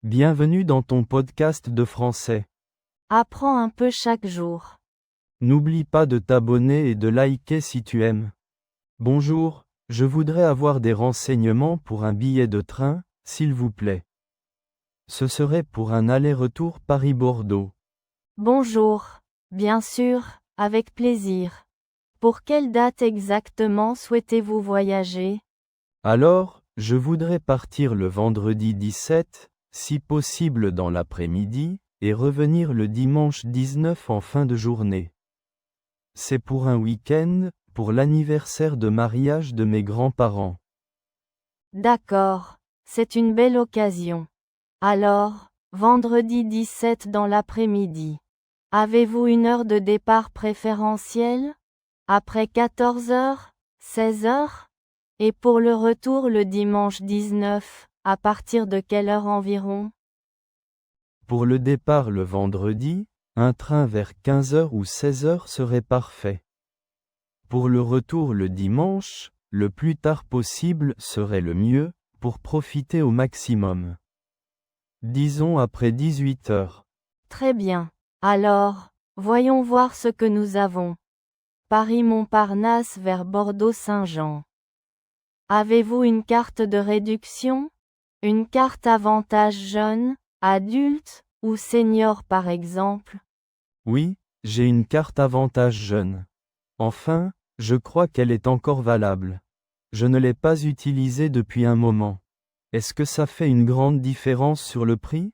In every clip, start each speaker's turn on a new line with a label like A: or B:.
A: Bienvenue dans ton podcast de français.
B: Apprends un peu chaque jour.
A: N'oublie pas de t'abonner et de liker si tu aimes. Bonjour, je voudrais avoir des renseignements pour un billet de train, s'il vous plaît. Ce serait pour un aller-retour Paris-Bordeaux.
B: Bonjour. Bien sûr, avec plaisir. Pour quelle date exactement souhaitez-vous voyager?
A: Alors, je voudrais partir le vendredi 17, si possible dans l'après-midi, et revenir le dimanche 19 en fin de journée. C'est pour un week-end, pour l'anniversaire de mariage de mes grands-parents.
B: D'accord, c'est une belle occasion. Alors, vendredi 17 dans l'après-midi. Avez-vous une heure de départ préférentielle? Après 14 heures? 16 heures? Et pour le retour le dimanche 19, à partir de quelle heure environ?
A: Pour le départ le vendredi, un train vers 15h ou 16h serait parfait. Pour le retour le dimanche, le plus tard possible serait le mieux, pour profiter au maximum. Disons après 18h.
B: Très bien. Alors, voyons voir ce que nous avons. Paris-Montparnasse vers Bordeaux-Saint-Jean. Avez-vous une carte de réduction? Une carte avantage jeune, adulte, ou senior par exemple?
A: Oui, j'ai une carte avantage jeune. Enfin, je crois qu'elle est encore valable. Je ne l'ai pas utilisée depuis un moment. Est-ce que ça fait une grande différence sur le prix?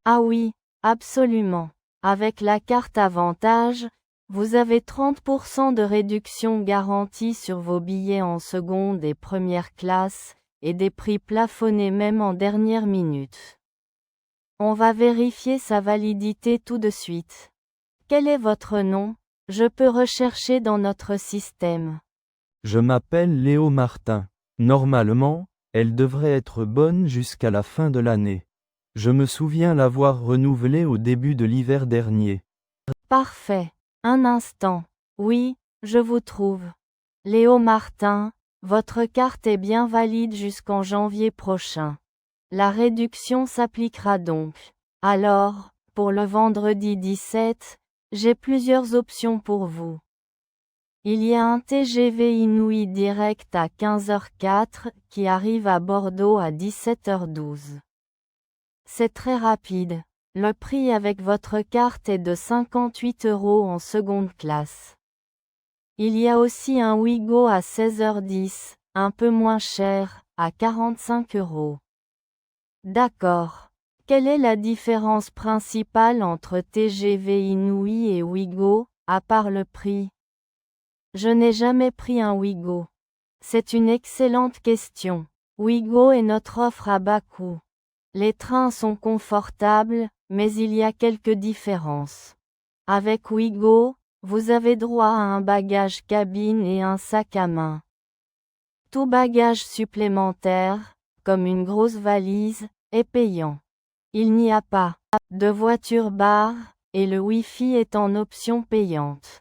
B: Ah oui, absolument. Avec la carte avantage, vous avez 30% de réduction garantie sur vos billets en seconde et première classe, et des prix plafonnés même en dernière minute. On va vérifier sa validité tout de suite. Quel est votre nom? Je peux rechercher dans notre système.
A: Je m'appelle Léo Martin. Normalement, elle devrait être bonne jusqu'à la fin de l'année. Je me souviens l'avoir renouvelée au début de l'hiver dernier.
B: Parfait. Un instant. Oui, je vous trouve. Léo Martin, votre carte est bien valide jusqu'en janvier prochain. La réduction s'appliquera donc. Alors, pour le vendredi 17, j'ai plusieurs options pour vous. Il y a un TGV Inouï direct à 15h04 qui arrive à Bordeaux à 17h12. C'est très rapide. Le prix avec votre carte est de 58 € en seconde classe. Il y a aussi un Ouigo à 16h10, un peu moins cher, à 45 €. D'accord. Quelle est la différence principale entre TGV Inouï et Ouigo, à part le prix? Je n'ai jamais pris un Ouigo. C'est une excellente question. Ouigo est notre offre à bas coût. Les trains sont confortables, mais il y a quelques différences. Avec Ouigo, vous avez droit à un bagage cabine et un sac à main. Tout bagage supplémentaire, comme une grosse valise, est payant. Il n'y a pas de voiture-bar, et le Wi-Fi est en option payante.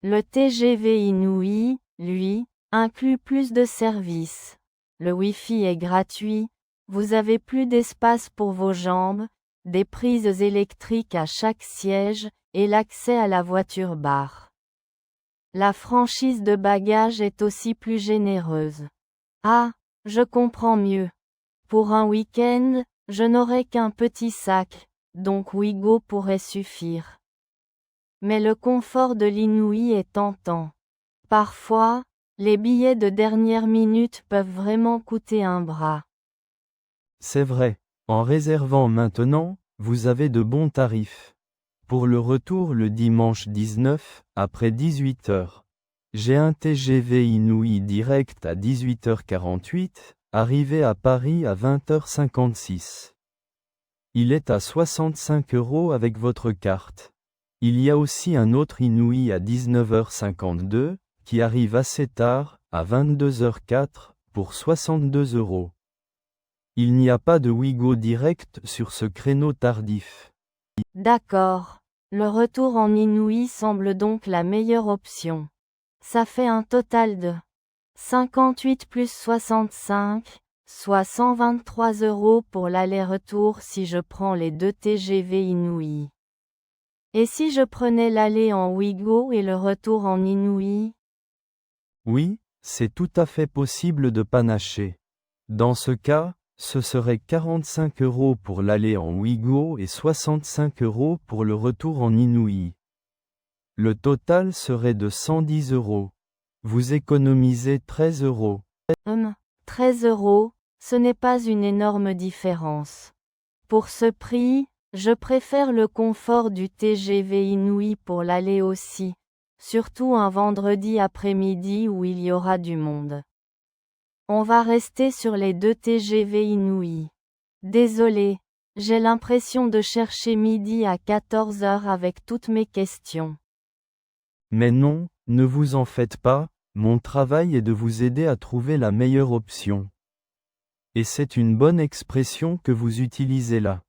B: Le TGV Inouï, lui, inclut plus de services. Le Wi-Fi est gratuit, vous avez plus d'espace pour vos jambes, des prises électriques à chaque siège, et l'accès à la voiture-bar. La franchise de bagages est aussi plus généreuse. Ah, je comprends mieux. Pour un week-end, je n'aurai qu'un petit sac, donc Ouigo pourrait suffire. Mais le confort de l'Inouï est tentant. Parfois, les billets de dernière minute peuvent vraiment coûter un bras.
A: C'est vrai, en réservant maintenant, vous avez de bons tarifs. Pour le retour le dimanche 19, après 18h. J'ai un TGV Inouï direct à 18h48, arrivé à Paris à 20h56. Il est à 65 € avec votre carte. Il y a aussi un autre Inouï à 19h52, qui arrive assez tard, à 22h04, pour 62 €. Il n'y a pas de Ouigo direct sur ce créneau tardif.
B: D'accord. Le retour en Inouï semble donc la meilleure option. Ça fait un total de 58 plus 65, soit 123 € pour l'aller-retour si je prends les 2 TGV Inouï. Et si je prenais l'aller en Ouigo et le retour en Inouï?
A: Oui, c'est tout à fait possible de panacher. Dans ce cas, ce serait 45 € pour l'aller en Ouigo et 65 € pour le retour en Inouï. Le total serait de 110 €. Vous économisez 13 €.
B: 13 €, ce n'est pas une énorme différence. Pour ce prix, je préfère le confort du TGV Inouï pour l'aller aussi, surtout un vendredi après-midi où il y aura du monde. On va rester sur les 2 TGV Inouï. Désolé, j'ai l'impression de chercher midi à 14 h avec toutes mes questions.
A: Mais non, ne vous en faites pas, mon travail est de vous aider à trouver la meilleure option. Et c'est une bonne expression que vous utilisez là.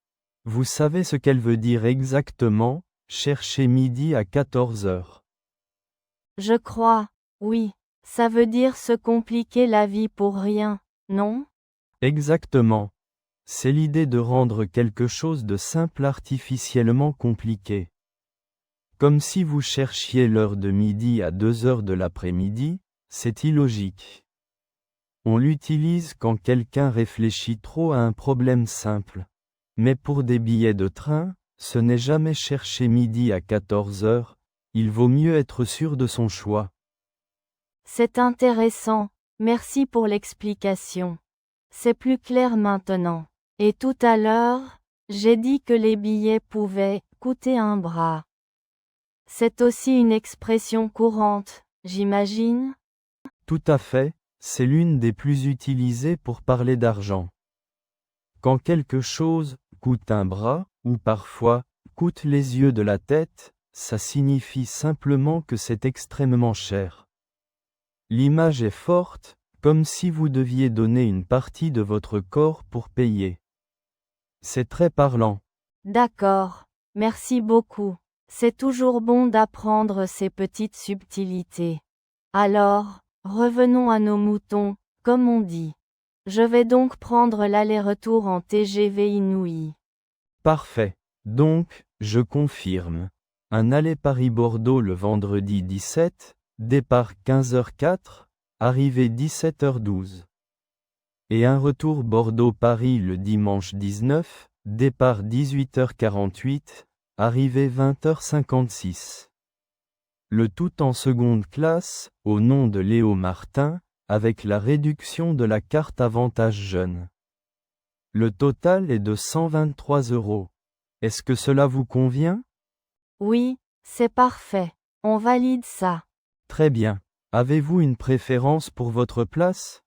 A: Vous savez ce qu'elle veut dire exactement, chercher midi à 14 h.
B: Je crois, oui, ça veut dire se compliquer la vie pour rien, non?
A: Exactement. C'est l'idée de rendre quelque chose de simple artificiellement compliqué. Comme si vous cherchiez l'heure de midi à 2 h de l'après-midi, c'est illogique. On l'utilise quand quelqu'un réfléchit trop à un problème simple. Mais pour des billets de train, ce n'est jamais chercher midi à 14 h, il vaut mieux être sûr de son choix.
B: C'est intéressant, merci pour l'explication. C'est plus clair maintenant. Et tout à l'heure, j'ai dit que les billets pouvaient coûter un bras. C'est aussi une expression courante, j'imagine?
A: Tout à fait, c'est l'une des plus utilisées pour parler d'argent. Quand quelque chose coûte un bras, ou parfois coûte les yeux de la tête, ça signifie simplement que c'est extrêmement cher. L'image est forte, comme si vous deviez donner une partie de votre corps pour payer. C'est très parlant.
B: D'accord, merci beaucoup. C'est toujours bon d'apprendre ces petites subtilités. Alors, revenons à nos moutons, comme on dit. Je vais donc prendre l'aller-retour en TGV Inouï.
A: Parfait. Donc, je confirme. Un aller Paris-Bordeaux le vendredi 17, départ 15h04, arrivée 17h12. Et un retour Bordeaux-Paris le dimanche 19, départ 18h48, arrivée 20h56. Le tout en seconde classe, au nom de Léo Martin, avec la réduction de la carte avantage jeune. Le total est de 123 €. Est-ce que cela vous convient?
B: Oui, c'est parfait. On valide ça.
A: Très bien. Avez-vous une préférence pour votre place?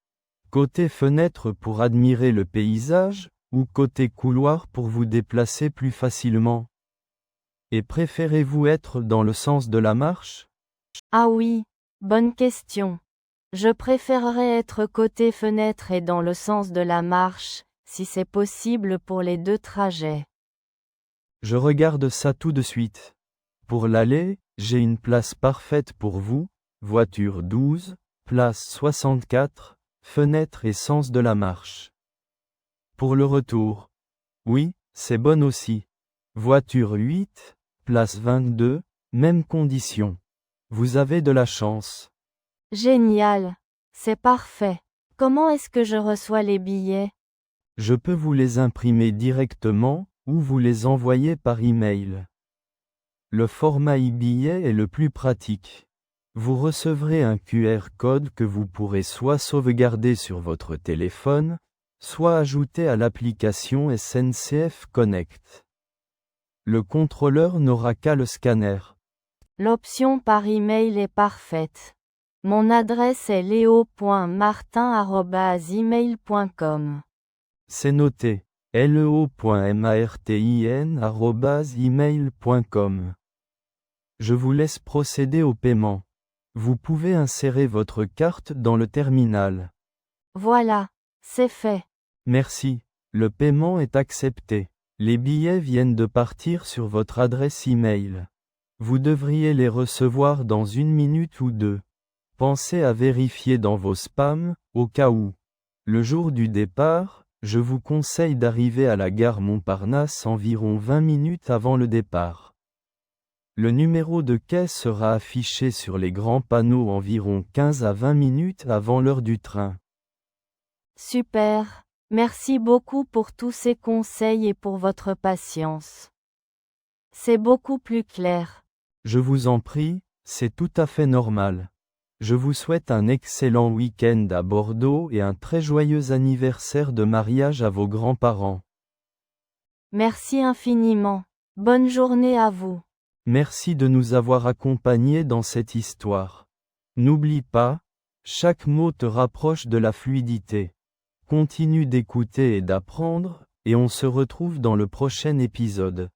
A: Côté fenêtre pour admirer le paysage, ou côté couloir pour vous déplacer plus facilement? Et préférez-vous être dans le sens de la marche?
B: Ah oui, bonne question. Je préférerais être côté fenêtre et dans le sens de la marche, si c'est possible pour les 2 trajets.
A: Je regarde ça tout de suite. Pour l'aller, j'ai une place parfaite pour vous, voiture 12, place 64, fenêtre et sens de la marche. Pour le retour. Oui, c'est bon aussi. Voiture 8, place 22, même condition. Vous avez de la chance.
B: Génial. C'est parfait. Comment est-ce que je reçois les billets?
A: Je peux vous les imprimer directement, ou vous les envoyer par email. Le format e-billet est le plus pratique. Vous recevrez un QR code que vous pourrez soit sauvegarder sur votre téléphone, soit ajouter à l'application SNCF Connect. Le contrôleur n'aura qu'à le scanner.
B: L'option par email est parfaite. Mon adresse est leo.martin@email.com.
A: C'est noté. leo.martin@email.com. Je vous laisse procéder au paiement. Vous pouvez insérer votre carte dans le terminal.
B: Voilà, c'est fait.
A: Merci. Le paiement est accepté. Les billets viennent de partir sur votre adresse email. Vous devriez les recevoir dans 1 minute ou 2. Pensez à vérifier dans vos spams, au cas où. Le jour du départ, je vous conseille d'arriver à la gare Montparnasse environ 20 minutes avant le départ. Le numéro de quai sera affiché sur les grands panneaux environ 15 à 20 minutes avant l'heure du train.
B: Super, merci beaucoup pour tous ces conseils et pour votre patience. C'est beaucoup plus clair.
A: Je vous en prie, c'est tout à fait normal. Je vous souhaite un excellent week-end à Bordeaux et un très joyeux anniversaire de mariage à vos grands-parents.
B: Merci infiniment. Bonne journée à vous.
A: Merci de nous avoir accompagnés dans cette histoire. N'oublie pas, chaque mot te rapproche de la fluidité. Continue d'écouter et d'apprendre, et on se retrouve dans le prochain épisode.